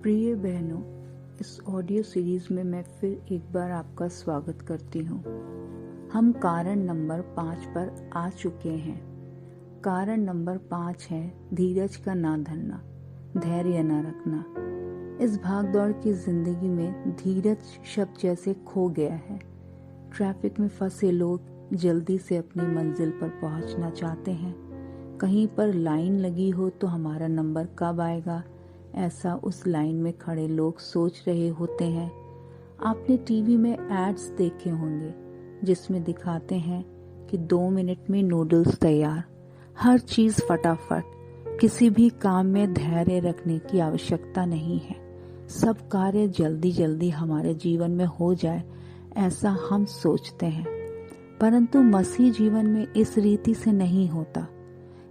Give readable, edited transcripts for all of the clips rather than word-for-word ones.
प्रिय बहनों, इस ऑडियो सीरीज में मैं फिर एक बार आपका स्वागत करती हूँ। हम कारण नंबर 5 पर आ चुके हैं। कारण नंबर 5 है धीरज का ना धरना, धैर्य न रखना। इस भागदौड़ की जिंदगी में धीरज शब्द जैसे खो गया है। ट्रैफिक में फंसे लोग जल्दी से अपनी मंजिल पर पहुंचना चाहते हैं। कहीं पर लाइन लगी हो तो हमारा नंबर कब आएगा, ऐसा उस लाइन में खड़े लोग सोच रहे होते हैं। आपने टीवी में एड्स देखे होंगे जिसमें दिखाते हैं कि 2 मिनट में नूडल्स तैयार। हर चीज फटाफट, किसी भी काम में धैर्य रखने की आवश्यकता नहीं है। सब कार्य जल्दी जल्दी हमारे जीवन में हो जाए, ऐसा हम सोचते हैं, परंतु मसीह जीवन में इस रीति से नहीं होता।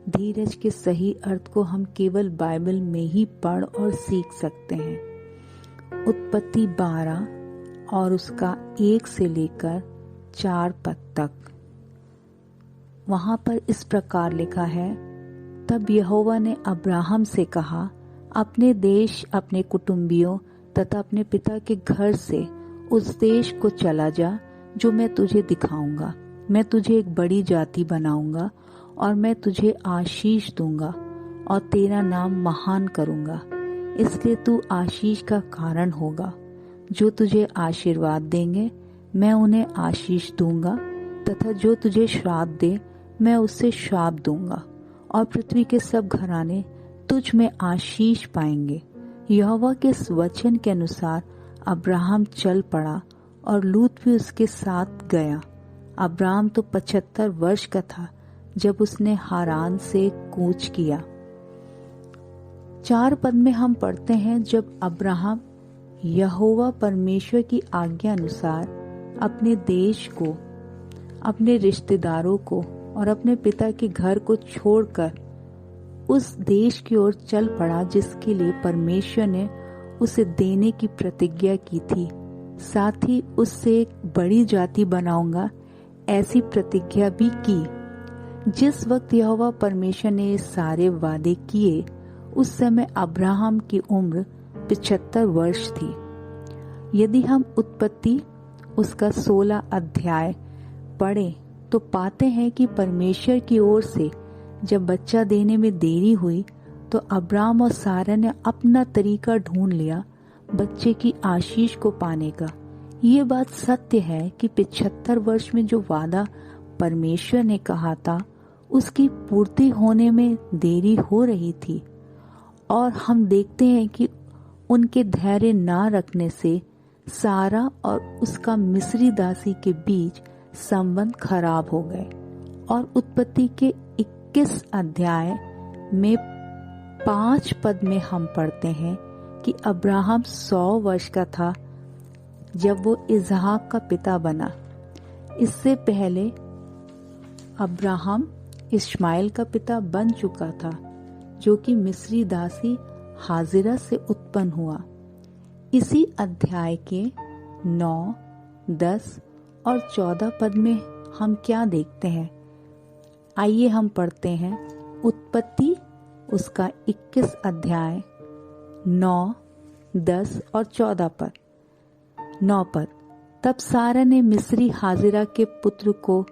धीरज के सही अर्थ को हम केवल बाइबल में ही पढ़ और सीख सकते हैं। उत्पत्ति 12 और उसका 1 से लेकर 4 पद तक। वहां पर इस प्रकार लिखा है, तब यहोवा ने अब्राहम से कहा, अपने देश, अपने कुटुंबियों तथा अपने पिता के घर से उस देश को चला जा जो मैं तुझे दिखाऊंगा। मैं तुझे एक बड़ी जाति बनाऊंगा और मैं तुझे आशीष दूंगा और तेरा नाम महान करूंगा। इसलिए तू आशीष का कारण होगा। जो तुझे आशीर्वाद देंगे मैं उन्हें आशीष दूंगा, तथा जो तुझे श्राप दे मैं उससे श्राप दूंगा, और पृथ्वी के सब घराने तुझ में आशीष पाएंगे। यहोवा के इस वचन के अनुसार अब्राहम चल पड़ा और लूत भी उसके साथ गया। अब्राहम तो 75 वर्ष का था जब उसने हारान से कूच किया। 4 पद में हम पढ़ते हैं, जब अब्राहम यहोवा परमेश्वर की आज्ञा अनुसार अपने देश को, अपने रिश्तेदारों को और अपने पिता के घर को छोड़कर उस देश की ओर चल पड़ा जिसके लिए परमेश्वर ने उसे देने की प्रतिज्ञा की थी। साथ ही उससे एक बड़ी जाति बनाऊंगा, ऐसी प्रतिज्ञा भी की। जिस वक्त यहोवा परमेश्वर ने ये सारे वादे किए, उस समय अब्राहम की उम्र 75 वर्ष थी। यदि हम उत्पत्ति उसका 16 अध्याय पढ़ें तो पाते हैं कि परमेश्वर की ओर से जब बच्चा देने में देरी हुई तो अब्राहम और सारा ने अपना तरीका ढूंढ लिया बच्चे की आशीष को पाने का। ये बात सत्य है कि 75 वर्ष में जो वादा परमेश्वर ने कहा था उसकी पूर्ति होने में देरी हो रही थी, और हम देखते हैं कि उनके धैर्य ना रखने से सारा और उसका मिस्री दासी के बीच संबंध खराब हो गए। और उत्पत्ति के 21 अध्याय में 5 पद में हम पढ़ते हैं कि अब्राहम 100 वर्ष का था जब वो इसहाक का पिता बना। इससे पहले अब्राहम इश्माइल का पिता बन चुका था, जो कि मिस्री दासी हाजिरा से उत्पन्न हुआ। इसी अध्याय के 9, 10 और 14 पद में हम क्या देखते हैं, आइए हम पढ़ते हैं। उत्पत्ति उसका 21 अध्याय 9, 10 और 14 पद। 9 पद, तब सारा ने मिस्री हाजिरा के पुत्र को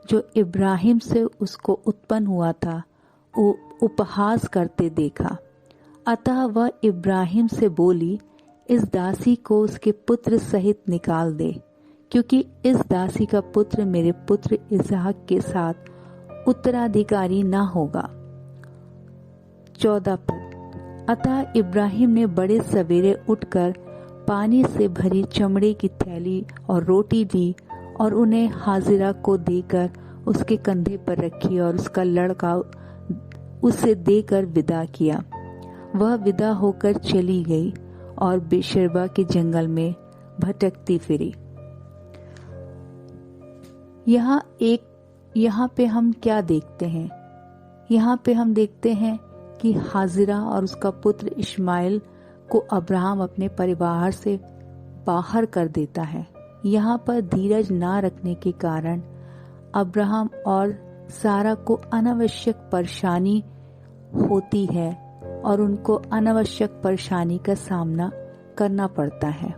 जो इब्राहिम से उसको उत्पन्न हुआ था उपहास करते देखा। अतः वह इब्राहिम से बोली, इस दासी को उसके पुत्र सहित निकाल दे, क्योंकि इस दासी का पुत्र मेरे पुत्र इसहाक के साथ उत्तराधिकारी न होगा। 14 पद, अतः इब्राहिम ने बड़े सवेरे उठकर पानी से भरी चमड़े की थैली और रोटी ली और उन्हें हाजिरा को देकर उसके कंधे पर रखी और उसका लड़का उसे देकर विदा किया। वह विदा होकर चली गई और बेशर्बा के जंगल में भटकती फिरी। यहाँ पे हम क्या देखते हैं? यहाँ पे हम देखते हैं कि हाजिरा और उसका पुत्र इश्माइल को अब्राहम अपने परिवार से बाहर कर देता है। यहाँ पर धीरज ना रखने के कारण अब्राहम और सारा को अनावश्यक परेशानी होती है और उनको अनावश्यक परेशानी का सामना करना पड़ता है।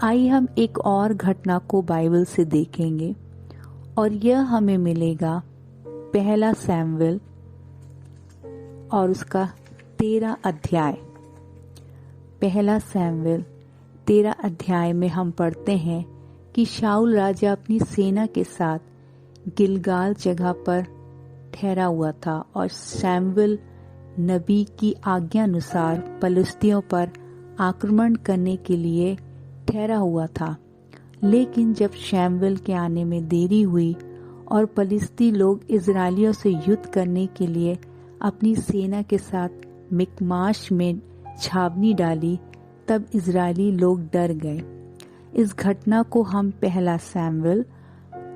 आइए हम एक और घटना को बाइबल से देखेंगे और यह हमें मिलेगा पहला सैमुएल और उसका 13 अध्याय। पहला सैमुएल 13 अध्याय में हम पढ़ते हैं कि शाऊल राजा अपनी सेना के साथ गिलगाल जगह पर ठहरा हुआ था और सैमुएल नबी की आज्ञा अनुसार पलिश्तियों पर आक्रमण करने के लिए ठहरा हुआ था। लेकिन जब शैमुएल के आने में देरी हुई और पलिश्ती लोग इजरायलियों से युद्ध करने के लिए अपनी सेना के साथ मिकमाश में छावनी डाली, तब इजरायली लोग डर गए। इस घटना को हम पहला सैमुएल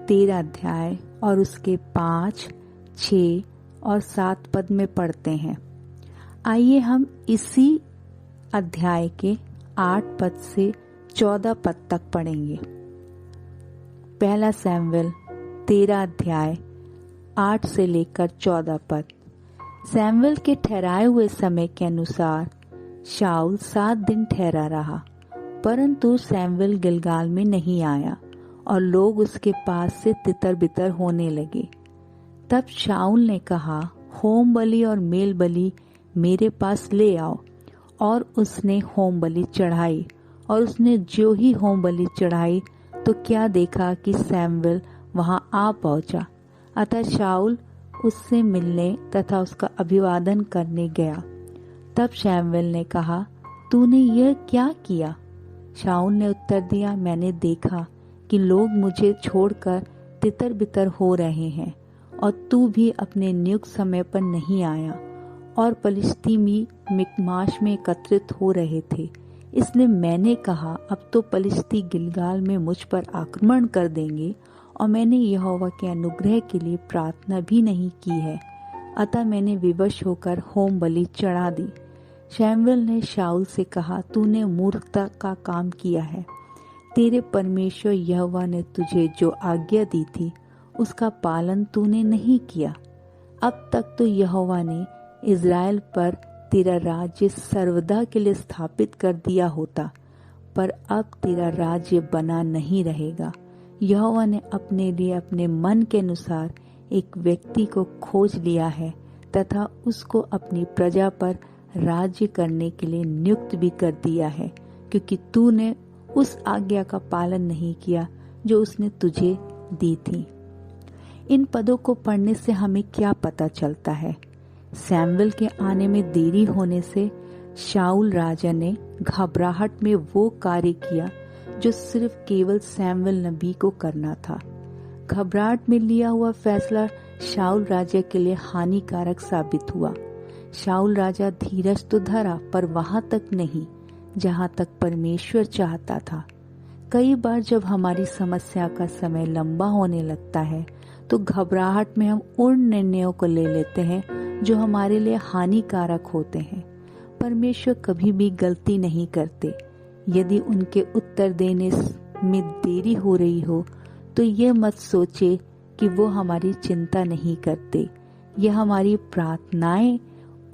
13 अध्याय और उसके 5, 6 और 7 पद में पढ़ते हैं। आइए हम इसी अध्याय के 8 पद से 14 पद तक पढ़ेंगे। पहला सैमुएल 13 अध्याय 8 से लेकर 14 पद। सैमुएल के ठहराए हुए समय के अनुसार शाऊल 7 दिन ठहरा रहा, परंतु सैमुएल गिलगाल में नहीं आया और लोग उसके पास से तितर बितर होने लगे। तब शाऊल ने कहा, होम बलि और मेल बलि मेरे पास ले आओ। और उसने होम बलि चढ़ाई, और उसने जो ही होम बलि चढ़ाई तो क्या देखा कि सैमुएल वहां आ पहुंचा। अतः शाऊल उससे मिलने तथा उसका अभिवादन करने गया। तब सैमुएल ने कहा, तूने यह क्या किया? शाऊल ने उत्तर दिया, मैंने देखा कि लोग मुझे छोड़कर तितर बितर हो रहे हैं और तू भी अपने नियुक्त समय पर नहीं आया, और पलिश्ती मिकमाश में एकत्रित हो रहे थे। इसलिए मैंने कहा, अब तो पलिश्ती गिलगाल में मुझ पर आक्रमण कर देंगे, और मैंने यहोवा के अनुग्रह के लिए प्रार्थना भी नहीं की है। अतः मैंने विवश होकर होम बलि चढ़ा दी। शैमुएल ने शाऊल से कहा, तूने मूर्खता का काम किया है। तेरे परमेश्वर यहोवा ने तुझे जो आज्ञा दी थी उसका पालन तूने नहीं किया। अब तक तो यहोवा ने इज़राइल पर तेरा राज्य सर्वदा के लिए स्थापित कर दिया होता, पर अब तेरा राज्य बना नहीं रहेगा। यहोवा ने अपने लिए अपने मन के अनुसार एक व्यक्ति को खोज लिया है तथा उसको अपनी प्रजा पर राज्य करने के लिए नियुक्त भी कर दिया है, क्योंकि तूने उस आज्ञा का पालन नहीं किया जो उसने तुझे दी थी। इन पदों को पढ़ने से हमें क्या पता चलता है? सैमुएल के आने में देरी होने से शाऊल राजा ने घबराहट में वो कार्य किया जो सिर्फ केवल सैमुएल नबी को करना था। घबराहट में लिया हुआ फैसला शाऊल राजा के लिए हानिकारक साबित हुआ। शाऊल राजा धीरज तो धरा, पर वहां तक नहीं जहां तक परमेश्वर चाहता था। कई बार जब हमारी समस्या का समय लंबा होने लगता है तो घबराहट में हम उन निर्णयों को ले लेते हैं जो हमारे लिए हानिकारक होते हैं। परमेश्वर कभी भी गलती नहीं करते। यदि उनके उत्तर देने में देरी हो रही हो तो ये मत सोचे कि वो हमारी चिंता नहीं करते या हमारी प्रार्थनाएं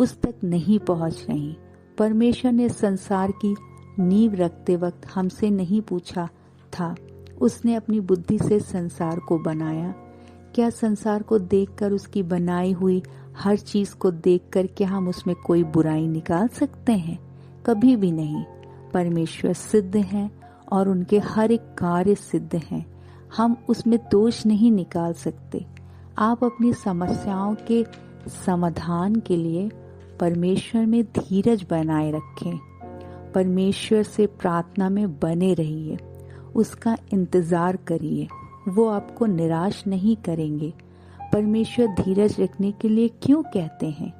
उस तक नहीं पहुंच रही। परमेश्वर ने संसार की नींव रखते वक्त हमसे नहीं पूछा था। उसने अपनी बुद्धि से संसार को बनाया। क्या संसार को देखकर, उसकी बनाई हुई हर चीज को देखकर क्या हम उसमें कोई बुराई निकाल सकते हैं? कभी भी नहीं। परमेश्वर सिद्ध हैं और उनके हर एक कार्य सिद्ध हैं। हम उसमें दोष नहीं निकाल सकते। आप अपनी समस्याओं के समाधान के लिए परमेश्वर में धीरज बनाए रखें। परमेश्वर से प्रार्थना में बने रहिए, उसका इंतजार करिए। वो आपको निराश नहीं करेंगे। परमेश्वर धीरज रखने के लिए क्यों कहते हैं?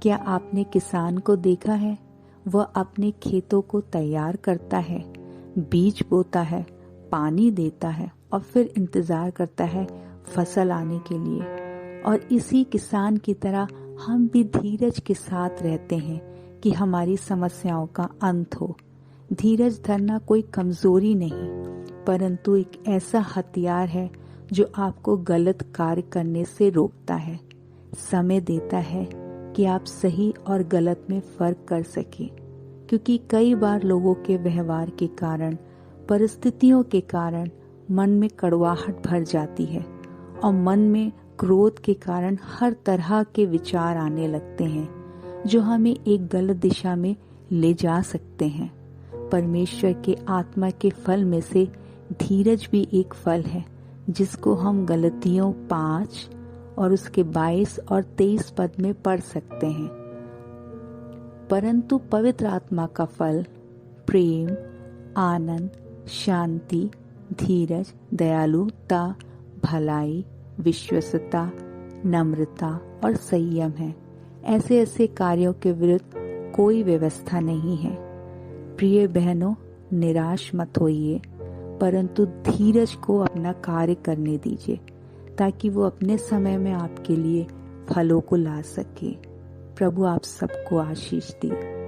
क्या आपने किसान को देखा है? वह अपने खेतों को तैयार करता है, बीज बोता है, पानी देता है और फिर इंतजार करता है फसल आने के लिए। और इसी किसान की तरह हम भी धीरज के साथ रहते हैं कि हमारी समस्याओं का अंत हो। धीरज धरना कोई कमजोरी नहीं, परंतु एक ऐसा हथियार है जो आपको गलत कार्य करने से रोकता है, समय देता है, कि आप सही और गलत में फर्क कर सकें, क्योंकि कई बार लोगों के व्यवहार के कारण, परिस्थितियों के कारण मन में कड़वाहट भर जाती है और मन में क्रोध के कारण हर तरह के विचार आने लगते हैं जो हमें एक गलत दिशा में ले जा सकते हैं। परमेश्वर के आत्मा के फल में से धीरज भी एक फल है, जिसको हम गलतियों 5 और उसके 22 और 23 पद में पढ़ सकते हैं। परंतु पवित्र आत्मा का फल प्रेम, आनंद, शांति, धीरज, दयालुता, भलाई, विश्वसता, नम्रता और संयम है। ऐसे ऐसे कार्यों के विरुद्ध कोई व्यवस्था नहीं है। प्रिय बहनों, निराश मत होइए, परंतु धीरज को अपना कार्य करने दीजिए, ताकि वो अपने समय में आपके लिए फलों को ला सके। प्रभु आप सबको आशीष दे।